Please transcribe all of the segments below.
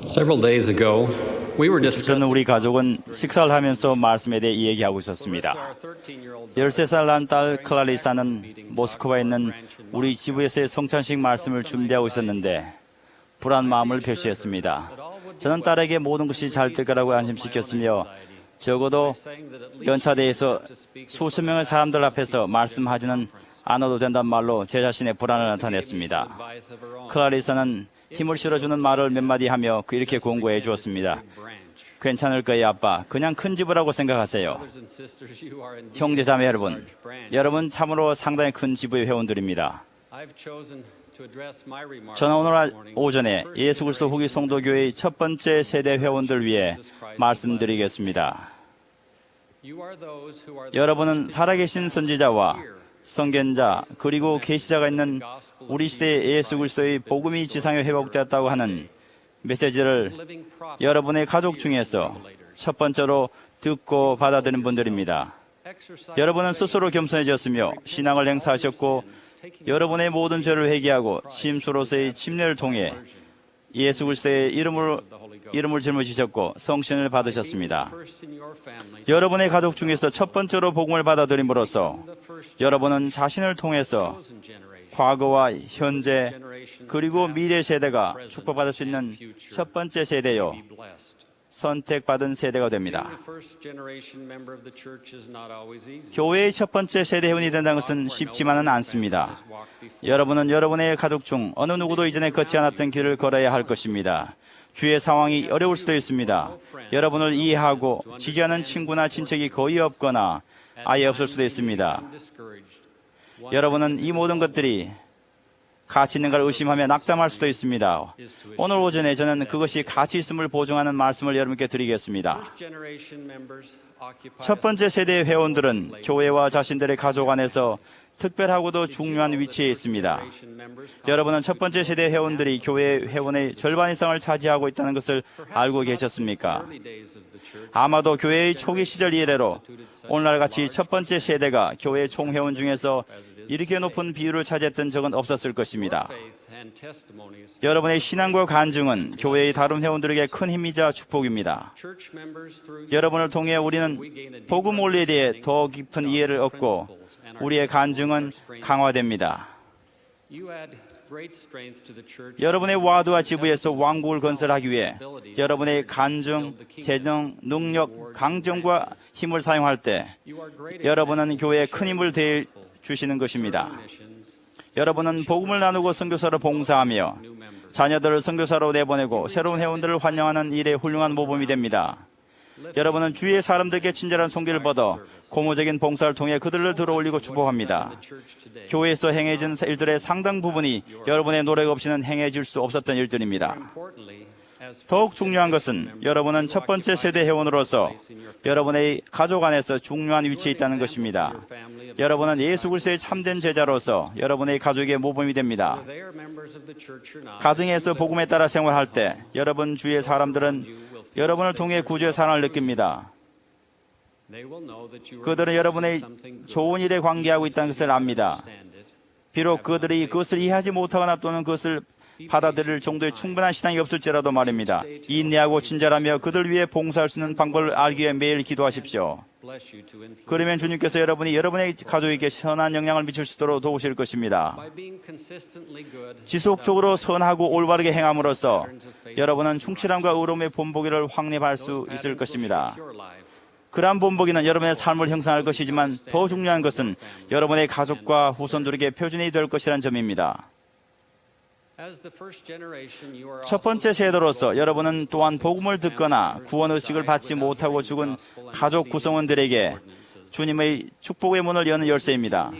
Several days ago, we were 저는 discussing 우리 가족은 식사를 하면서 말씀에 대해 이야기하고 있었습니다. 13살 난 딸 클라리사는 모스크바에 있는 우리 지부에서의 성찬식 말씀을 준비하고 있었는데 불안 마음을 표시했습니다. 저는 딸에게 모든 것이 잘 될 거라고 안심시켰으며 적어도 연차대에서 수천 명의 사람들 앞에서 말씀하지는 않아도 된다는 말로 제 자신의 불안을 나타냈습니다. 클라리사는 힘을 실어주는 말을 몇 마디 하며 이렇게 권고해 주었습니다. 괜찮을 거예요, 아빠. 그냥 큰 집을 하고 생각하세요. 형제자매 여러분, 여러분 참으로 상당히 큰 지부의 회원들입니다. 저는 오늘 오전에 예수 그리스도 후기 성도교회의 첫 번째 세대 회원들 위해 말씀드리겠습니다. 여러분은 살아계신 선지자와 선견자 그리고 계시자가 있는 우리 시대의 예수 그리스도의 복음이 지상에 회복되었다고 하는 메시지를 여러분의 가족 중에서 첫 번째로 듣고 받아들인 분들입니다. 여러분은 스스로 겸손해졌으며 신앙을 행사하셨고 여러분의 모든 죄를 회개하고 침수로서의 침례를 통해 예수 그리스도의 이름을 짊어지셨고 성신을 받으셨습니다. 여러분의 가족 중에서 첫 번째로 복음을 받아들임으로써 여러분은 자신을 통해서 과거와 현재 그리고 미래 세대가 축복받을 수 있는 첫 번째 세대요, 선택받은 세대가 됩니다. 교회의 첫 번째 세대 회원이 된다는 것은 쉽지만은 않습니다. 여러분은 여러분의 가족 중 어느 누구도 이전에 걷지 않았던 길을 걸어야 할 것입니다. 주위의 상황이 어려울 수도 있습니다. 여러분을 이해하고 지지하는 친구나 친척이 거의 없거나 아예 없을 수도 있습니다. 여러분은 이 모든 것들이 가치 있는가를 의심하며 낙담할 수도 있습니다. 오늘 오전에 저는 그것이 가치 있음을 보증하는 말씀을 여러분께 드리겠습니다. 첫 번째 세대의 회원들은 교회와 자신들의 가족 안에서 특별하고도 중요한 위치에 있습니다. 여러분은 첫 번째 세대 회원들이 교회 회원의 절반 이상을 차지하고 있다는 것을 알고 계셨습니까? 아마도 교회의 초기 시절 이래로 오늘날같이 첫 번째 세대가 교회 총회원 중에서 이렇게 높은 비율을 차지했던 적은 없었을 것입니다. 여러분의 신앙과 간증은 교회의 다른 회원들에게 큰 힘이자 축복입니다. 여러분을 통해 우리는 복음 원리에 대해 더 깊은 이해를 얻고 우리의 간증은 강화됩니다. 여러분의 와드와 지부에서 왕국을 건설하기 위해 여러분의 간증, 재정, 능력, 강정과 힘을 사용할 때 여러분은 교회에 큰 힘을 대해 주시는 것입니다. 여러분은 복음을 나누고 선교사로 봉사하며 자녀들을 선교사로 내보내고 새로운 회원들을 환영하는 일에 훌륭한 모범이 됩니다. 여러분은 주위의 사람들에게 친절한 손길을 뻗어 고무적인 봉사를 통해 그들을 들어올리고 축복합니다. 교회에서 행해진 일들의 상당 부분이 여러분의 노력 없이는 행해질 수 없었던 일들입니다. 더욱 중요한 것은 여러분은 첫 번째 세대 회원으로서 여러분의 가족 안에서 중요한 위치에 있다는 것입니다. 여러분은 예수 그리스도의 참된 제자로서 여러분의 가족의 모범이 됩니다. 가정에서 복음에 따라 생활할 때 여러분 주위의 사람들은 여러분을 통해 구주의 사랑을 느낍니다. 그들은 여러분의 좋은 일에 관계하고 있다는 것을 압니다. 비록 그들이 그것을 이해하지 못하거나 또는 그것을 받아들일 정도의 충분한 신앙이 없을지라도 말입니다. 인내하고 친절하며 그들 위해 봉사할 수 있는 방법을 알기 위해 매일 기도하십시오. 그러면 주님께서 여러분이 여러분의 가족에게 선한 영향을 미칠 수 있도록 도우실 것입니다. 지속적으로 선하고 올바르게 행함으로써 여러분은 충실함과 의로움의 본보기를 확립할 수 있을 것입니다. 그러한 본보기는 여러분의 삶을 형성할 것이지만 더 중요한 것은 여러분의 가족과 후손들에게 표준이 될 것이라는 점입니다. 첫 번째 세대로서 여러분은 또한 복음을 듣거나 구원의식을 받지 못하고 죽은 가족 구성원들에게 주님의 축복의 문을 여는 열쇠입니다.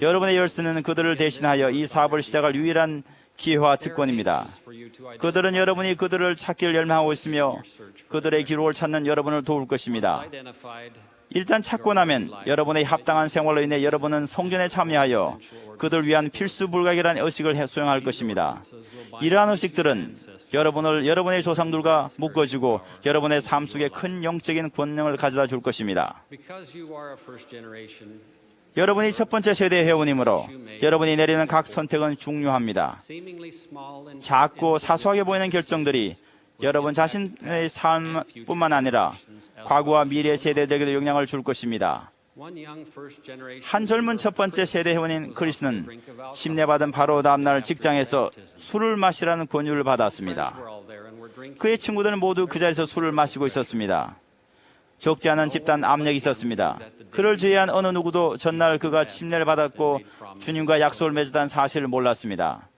여러분의 열쇠는 그들을 대신하여 이 사업을 시작할 유일한 기회와 특권입니다. 그들은 여러분이 그들을 찾기를 열망하고 있으며 그들의 기록을 찾는 여러분을 도울 것입니다. 일단 찾고 나면 여러분의 합당한 생활로 인해 여러분은 성전에 참여하여 그들 위한 필수 불가결한 의식을 수행할 것입니다. 이러한 의식들은 여러분을 여러분의 조상들과 묶어주고 여러분의 삶 속에 큰 영적인 권능을 가져다 줄 것입니다. 여러분이 첫 번째 세대 회원이므로 여러분이 내리는 각 선택은 중요합니다. 작고 사소하게 보이는 결정들이 여러분 자신의 삶뿐만 아니라 과거와 미래 세대들에게도 영향을 줄 것입니다. 한 젊은 첫 번째 세대 회원인 크리스는 침례받은 바로 다음날 직장에서 술을 마시라는 권유를 받았습니다. 그의 친구들은 모두 그 자리에서 술을 마시고 있었습니다. 적지 않은 집단 압력이 있었습니다. 그를 제외한 어느 누구도 전날 그가 침례를 받았고 주님과 약속을 맺었다는 사실을 몰랐습니다.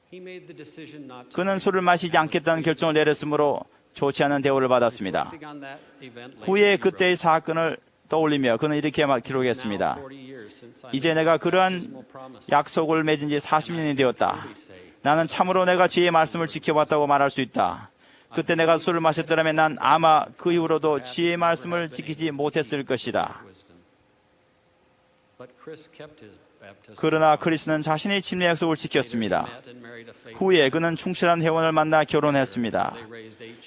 그는 술을 마시지 않겠다는 결정을 내렸으므로 좋지 않은 대우를 받았습니다. 후에 그때의 사건을 떠올리며 그는 이렇게 기록했습니다. 이제 내가 그러한 약속을 맺은 지 40년이 되었다. 나는 참으로 내가 주의 말씀을 지켜봤다고 말할 수 있다. 그때 내가 술을 마셨더라면 난 아마 그 이후로도 주의 말씀을 지키지 못했을 것이다. 그러나 크리스는 자신의 침례 약속을 지켰습니다. 후에 그는 충실한 회원을 만나 결혼했습니다.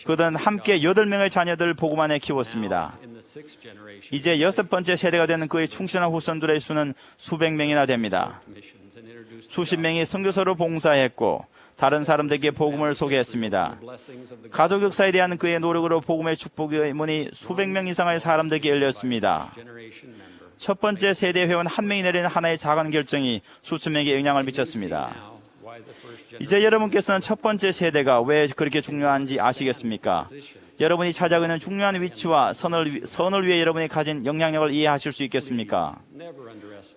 그들은 함께 8명의 자녀들을 보고만에 키웠습니다. 이제 6번째 세대가 되는 그의 충실한 후손들의 수는 수백 명이나 됩니다. 수십 명이 선교사로 봉사했고 다른 사람들에게 복음을 소개했습니다. 가족 역사에 대한 그의 노력으로 복음의 축복의 문이 수백 명 이상의 사람들에게 열렸습니다. 첫 번째 세대 회원 한 명이 내리는 하나의 작은 결정이 수천 명에게 영향을 미쳤습니다. 이제 여러분께서는 첫 번째 세대가 왜 그렇게 중요한지 아시겠습니까? 여러분이 차지하고 있는 중요한 위치와 선을 위해 여러분이 가진 영향력을 이해하실 수 있겠습니까?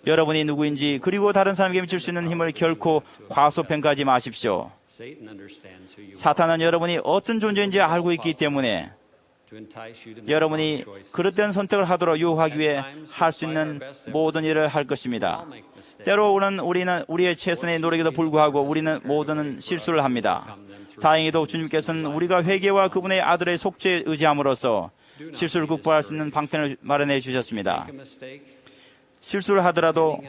여러분이 누구인지 그리고 다른 사람에게 미칠 수 있는 힘을 결코 과소평가하지 마십시오. 사탄은 여러분이 어떤 존재인지 알고 있기 때문에 여러분이 그릇된 선택을 하도록 유혹하기 위해 할 수 있는 모든 일을 할 것입니다. 때로는 우리는 우리의 최선의 노력에도 불구하고 우리는 모두는 실수를 합니다. 다행히도 주님께서는 우리가 회개와 그분의 아들의 속죄에 의지함으로써 실수를 극복할 수 있는 방편을 마련해 주셨습니다. 실수를 하더라도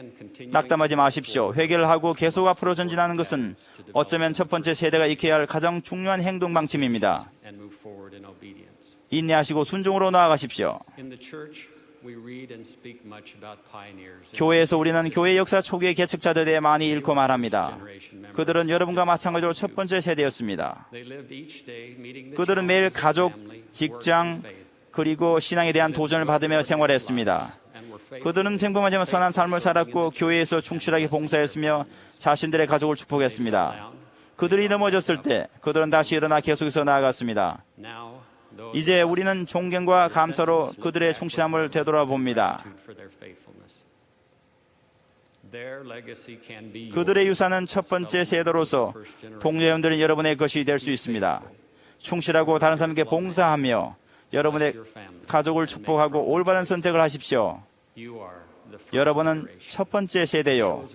낙담하지 마십시오. 회개를 하고 계속 앞으로 전진하는 것은 어쩌면 첫 번째 세대가 익혀야 할 가장 중요한 행동 방침입니다. 인내하시고 순종으로 나아가십시오. 교회에서 우리는 교회 역사 초기의 개척자들에 대해 많이 읽고 말합니다. 그들은 여러분과 마찬가지로 첫 번째 세대였습니다. 그들은 매일 가족, 직장, 그리고 신앙에 대한 도전을 받으며 생활했습니다. 그들은 평범하지만 선한 삶을 살았고 교회에서 충실하게 봉사했으며 자신들의 가족을 축복했습니다. 그들이 넘어졌을 때 그들은 다시 일어나 계속해서 나아갔습니다. 이제 우리는 존경과 감사로 그들의 충실함을 되돌아봅니다. 그들의 유산은 첫 번째 세대로서 동료회원들은 여러분의 것이 될 수 있습니다. 충실하고 다른 사람에게 봉사하며 여러분의 가족을 축복하고 올바른 선택을 하십시오. 여러분은 첫 번째 세대요.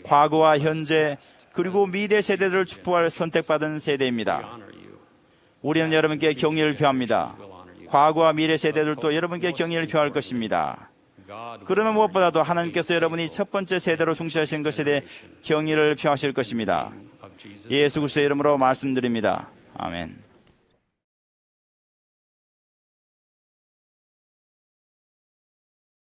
과거와 현재 그리고 미래 세대들을 축복할 선택받은 세대입니다. 우리는 여러분께 경의를 표합니다. 과거와 미래 세대들도 여러분께 경의를 표할 것입니다. 그러나 무엇보다도 하나님께서 여러분이 첫 번째 세대로 충실하신 것에 대해 경의를 표하실 것입니다. 예수 그리스도의 이름으로 말씀드립니다. 아멘.